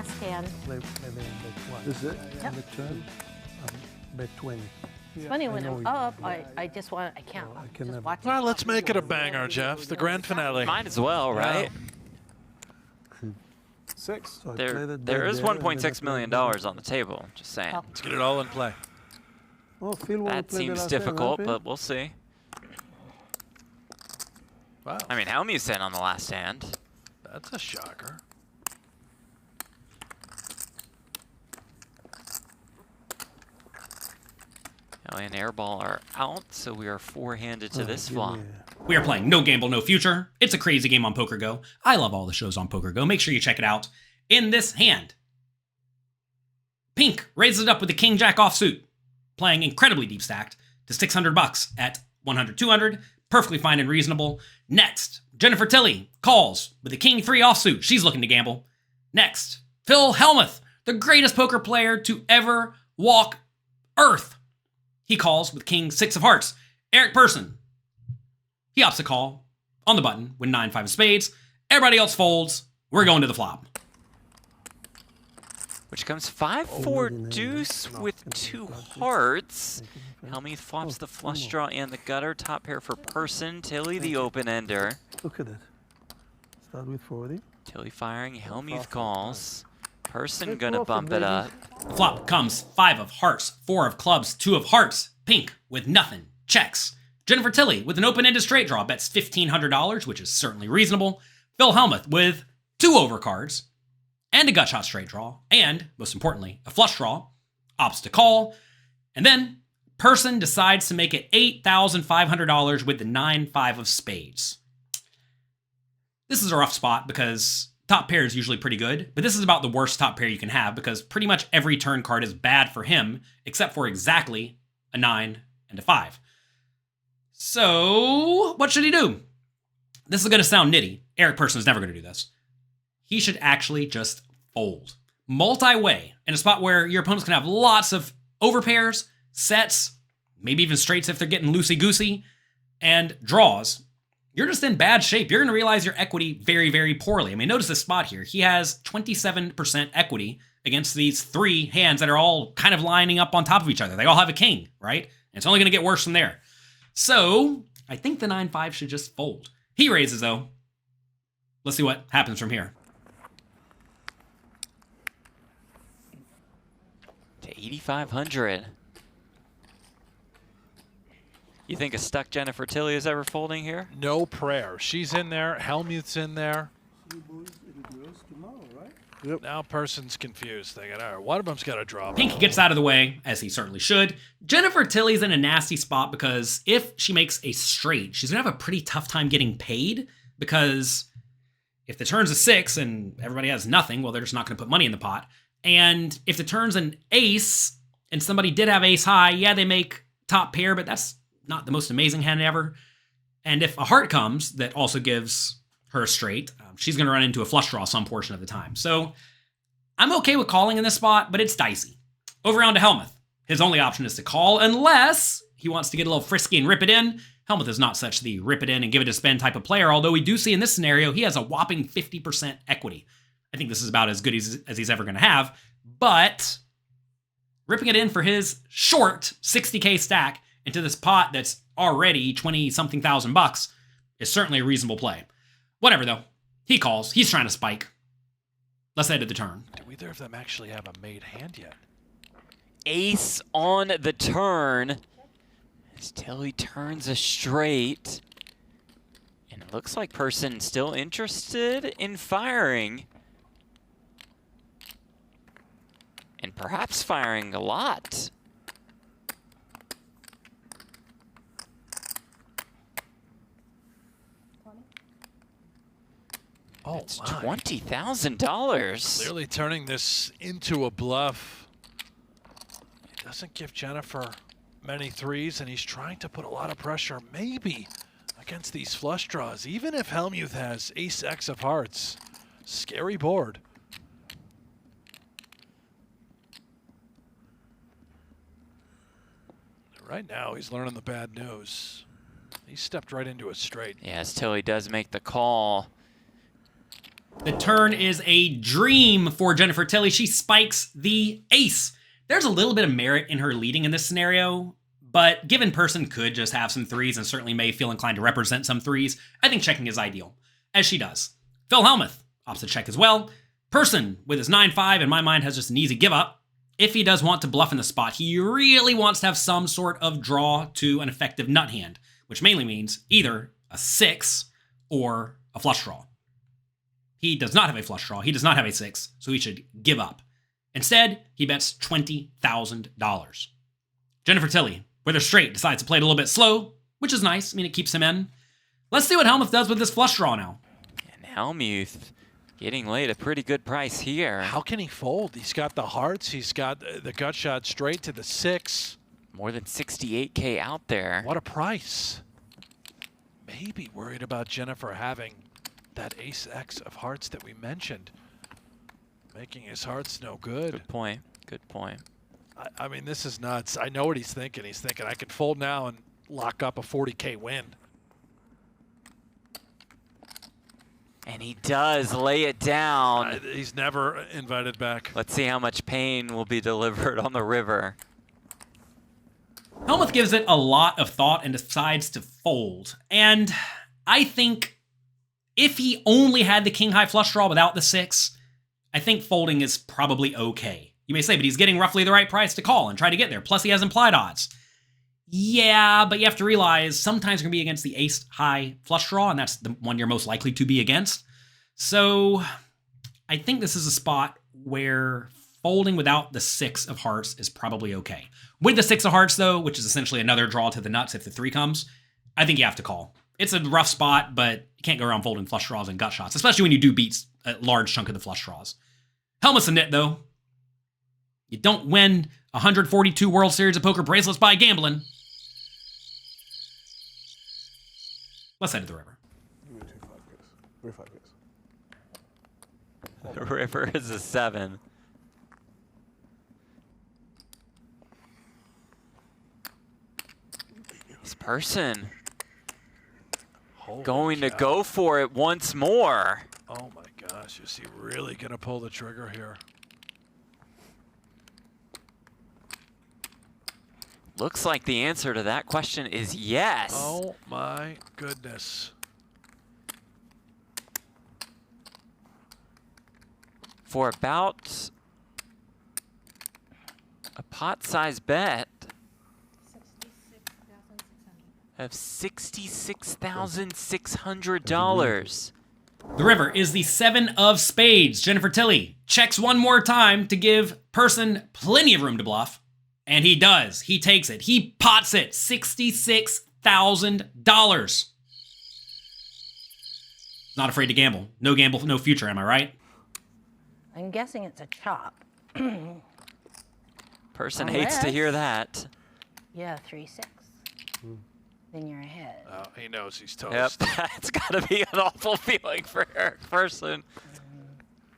last hand. Maybe bet one. This is it? Yep. The turn, bet 20. It's funny when know I'm you- up, I just want, I can't. I I'm can just never- watching. Well, let's make it a banger, Jeff. The grand finale. Might as well, right? 6. So I play There that there bet is there, and then I $1.6 play million the- on the table. Just saying. Oh. Let's get it all in play. Oh, Phil wanna That play the seems last hand, difficult, huh, Phil? but we'll see. Wow, I mean, Hellmuth's in on the last hand. that's a shocker. Ellie and Airball are out, so we are four-handed to Oh, this give flop. me We are playing No Gamble, No Future. It's a crazy game on PokerGo. I love all the shows on PokerGo. Make sure you check it out. In this hand, Pink raises it up with the King Jack offsuit, playing incredibly deep stacked to $600 at 100, 200. Perfectly fine and reasonable. Next, Jennifer Tilly calls with the King 3 offsuit. She's looking to gamble. Next, Phil Hellmuth, the greatest poker player to ever walk Earth. He calls with King 6 of hearts. Eric Persson, he opts to call on the button with 9-5 of spades. Everybody else folds. We're going to the flop. Which comes 5-4 no, no, deuce no, with no, 2 no, no, hearts. no. Hellmuth flops the Oh, flush no. draw and the gutter. Top pair for Persson. Tilly the open ender. Look at that. Start with 40. Tilly firing. Hellmuth profit, calls. Persson Take gonna profit, bump it baby. up. The flop comes 5 of hearts, 4 of clubs, 2 of hearts. Pink with nothing. Checks. Jennifer Tilly with an open-ended straight draw bets $1,500, which is certainly reasonable. Phil Hellmuth with 2 overcards and a gut shot straight draw, and, most importantly, a flush draw, opts to call, and then Persson decides to make it $8,500 with the 9-5 of spades. This is a rough spot because top pair is usually pretty good, but this is about the worst top pair you can have because pretty much every turn card is bad for him, except for exactly a 9 and a 5. So, what should he do? This is going to sound nitty. Eric Persson is never going to do this. He should actually just fold. Multi-way, in a spot where your opponents can have lots of overpairs, sets, maybe even straights if they're getting loosey-goosey, and draws. You're just in bad shape. You're going to realize your equity very, very poorly. I mean, notice this spot here. He has 27% equity against these 3 hands that are all kind of lining up on top of each other. They all have a king, right? And it's only going to get worse from there. So, I think the 9-5 should just fold. He raises, though. Let's see what happens from here. To 8,500. You think a stuck Jennifer Tilly is ever folding here? No prayer. She's in there. Hellmuth's in there. Yep. Now Person's confused, thinking, all right, one of them's got to drop. Pink gets out of the way, as he certainly should. Jennifer Tilly's in a nasty spot because if she makes a straight, she's going to have a pretty tough time getting paid because if the turn's a 6 and everybody has nothing, well, they're just not going to put money in the pot. And if the turn's an ace and somebody did have ace high, yeah, they make top pair, but that's not the most amazing hand ever. And if a heart comes that also gives her a straight, she's going to run into a flush draw some portion of the time. So I'm okay with calling in this spot, but it's dicey. Over on to Hellmuth. His only option is to call unless he wants to get a little frisky and rip it in. Hellmuth is not such the rip it in and give it a spin type of player, although we do see in this scenario he has a whopping 50% equity. I think this is about as good as he's ever going to have, but ripping it in for his short 60K stack into this pot that's already 20-something thousand bucks is certainly a reasonable play. Whatever, though. He calls. He's trying to spike. Let's head to the turn. Do either of them actually have a made hand yet? Ace on the turn. As Tilly turns a straight. And it looks like Persson still interested in firing. And perhaps firing a lot. Oh, It's my. $20,000. Clearly turning this into a bluff. He doesn't give Jennifer many threes, and he's trying to put a lot of pressure, maybe, against these flush draws. Even if Hellmuth has ace-x of hearts. Scary board. Right now, he's learning the bad news. He stepped right into a straight. Yes, Tilly does make the call. The turn is a dream for Jennifer Tilly. She spikes the ace. There's a little bit of merit in her leading in this scenario, but given Persson could just have some threes and certainly may feel inclined to represent some threes, I think checking is ideal, as she does. Phil Hellmuth opts to check as well. Persson, with his 9-5, in my mind, has just an easy give up. If he does want to bluff in the spot, he really wants to have some sort of draw to an effective nut hand, which mainly means either a 6 or a flush draw. He does not have a flush draw. He does not have a 6, so he should give up. Instead, he bets $20,000. Jennifer Tilly, with her straight, decides to play it a little bit slow, which is nice. I mean, it keeps him in. Let's see what Hellmuth does with this flush draw now. And Hellmuth getting laid a pretty good price here. How can he fold? He's got the hearts. He's got the gut shot straight to the 6. More than 68K out there. What a price. Maybe worried about Jennifer having that ace X of hearts that we mentioned. Making his hearts no good. Good point. Good point. I mean, this is nuts. I know what he's thinking. He's thinking, I could fold now and lock up a 40K win. And he does lay it down. He's never invited back. Let's see how much pain will be delivered on the river. Hellmuth gives it a lot of thought and decides to fold. And I think if he only had the king-high flush draw without the 6, I think folding is probably okay. You may say, but he's getting roughly the right price to call and try to get there. Plus, he has implied odds. Yeah, but you have to realize sometimes you're going to be against the ace-high flush draw, and that's the one you're most likely to be against. So I think this is a spot where folding without the 6 of hearts is probably okay. With the 6 of hearts, though, which is essentially another draw to the nuts if the 3 comes, I think you have to call. It's a rough spot, but you can't go around folding flush draws and gut shots, especially when you do beat a large chunk of the flush draws. Hellmuth's a nit, though. You don't win 142 World Series of Poker bracelets by gambling. Let's head to the river. The river is a 7. This person Holy going to cow. go for it once more. Oh my gosh, is he really going to pull the trigger here? Looks like the answer to that question is yes. Oh my goodness. For about a pot-sized bet of $66,600. The river is the 7 of spades. Jennifer Tilly checks one more time to give Persson plenty of room to bluff. And he does. He takes it. He pots it. $66,000. Not afraid to gamble. No gamble, no future, am I right? I'm guessing it's a chop. Person hates to hear that. Yeah, 3-6. Then you're ahead. Oh, he knows he's toast. Yep, that's got to be an awful feeling for Eric Persson.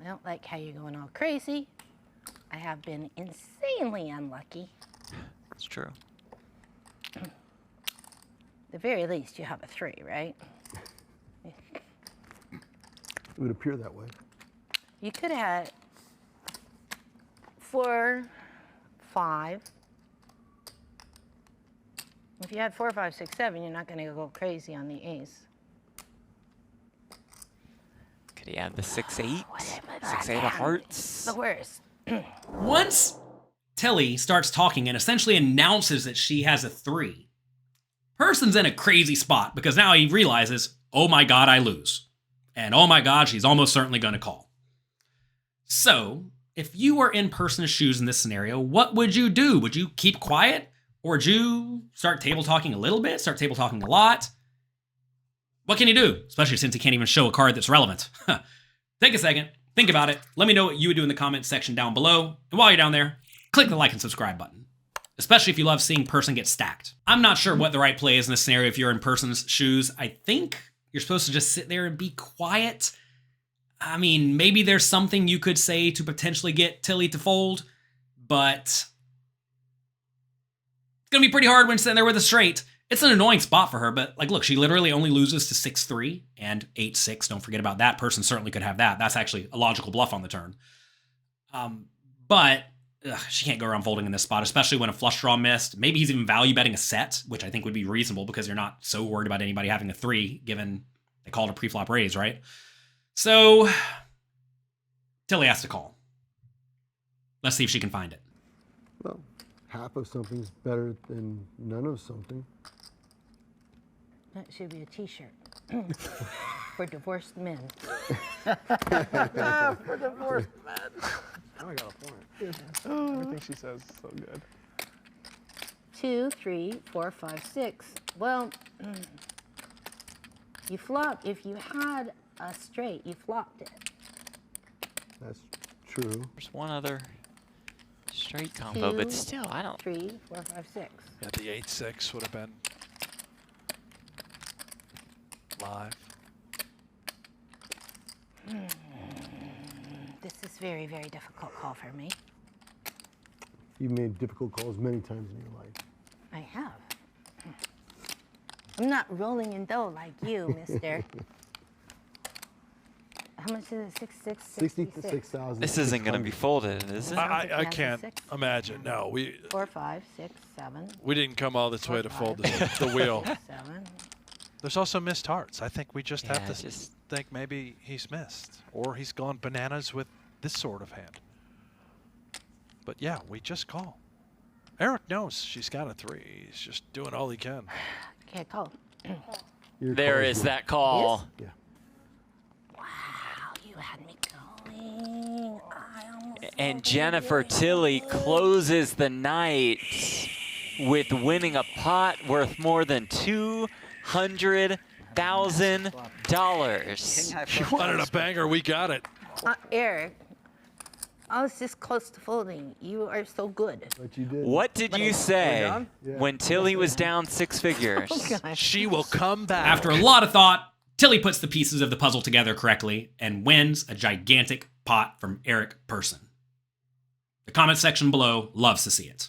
I don't like how you're going all crazy. I have been insanely unlucky. It's true. At the very least, you have a 3, right? It would appear that way. You could have had 4, 5. If you had 4, 5, 6, 7, you're not going to go crazy on the ace. Could he have the 6-8? Whatever 6-8 of hearts. The worst. Once Tilly starts talking and essentially announces that she has a 3, Persson's in a crazy spot because now he realizes, oh my God, I lose. And oh my God, she's almost certainly going to call. So, if you were in Persson's shoes in this scenario, what would you do? Would you keep quiet? Or would you start table talking a little bit? Start table talking a lot? What can you do? Especially since he can't even show a card that's relevant. Take a second. Think about it. Let me know what you would do in the comments section down below. And while you're down there, click the like and subscribe button. Especially if you love seeing Persson get stacked. I'm not sure what the right play is in this scenario if you're in Persson's shoes. I think you're supposed to just sit there and be quiet. I mean, maybe there's something you could say to potentially get Tilly to fold, but it's going to be pretty hard when sitting there with a straight. It's an annoying spot for her, but like, look, she literally only loses to 6-3 and 8-6. Don't forget about that. Persson certainly could have that. That's actually a logical bluff on the turn. But she can't go around folding in this spot, especially when a flush draw missed. Maybe he's even value betting a set, which I think would be reasonable because you're not so worried about anybody having a 3, given they called a pre-flop raise, right? So Tilly has to call. Let's see if she can find it. Well, half of something's better than none of something. That should be a T-shirt for divorced men. For divorce, man. Now I got a point. Everything she says is so good. 2, 3, 4, 5, 6. Well, you flopped. If you had a straight, you flopped it. That's true. There's one other straight combo, but 2, still, I don't. 3, 4, 5, 6. Yeah, the 8-6 would have been live. This is very, very difficult call for me. You've made difficult calls many times in your life. I have. I'm not rolling in dough like you, mister. How much is it? 6, 60 to 6,000. This isn't going to be folded, is it? I Sounds like he has a can't 6. imagine. No, 4, 5, 6, 7. we didn't come all this way to fold the wheel. 7. There's also missed hearts. I think we just have Yeah, to just- think maybe he's missed, or he's gone bananas with this sort of hand. But yeah, we just call. Eric knows she's got a 3. He's just doing all he can. Okay, call. Your There call is that call. Yeah. Wow, you had me going. I almost And folded Jennifer it. Tilly closes the night with winning a pot worth more than $200,000. You wanted a banger, we got it. Eric, I was this close to folding. You are so good. But you did. What did you say done? Yeah. when Tilly was down 6 figures? She will come back. After a lot of thought, Tilly puts the pieces of the puzzle together correctly and wins a gigantic pot from Eric Persson. The comment section below loves to see it.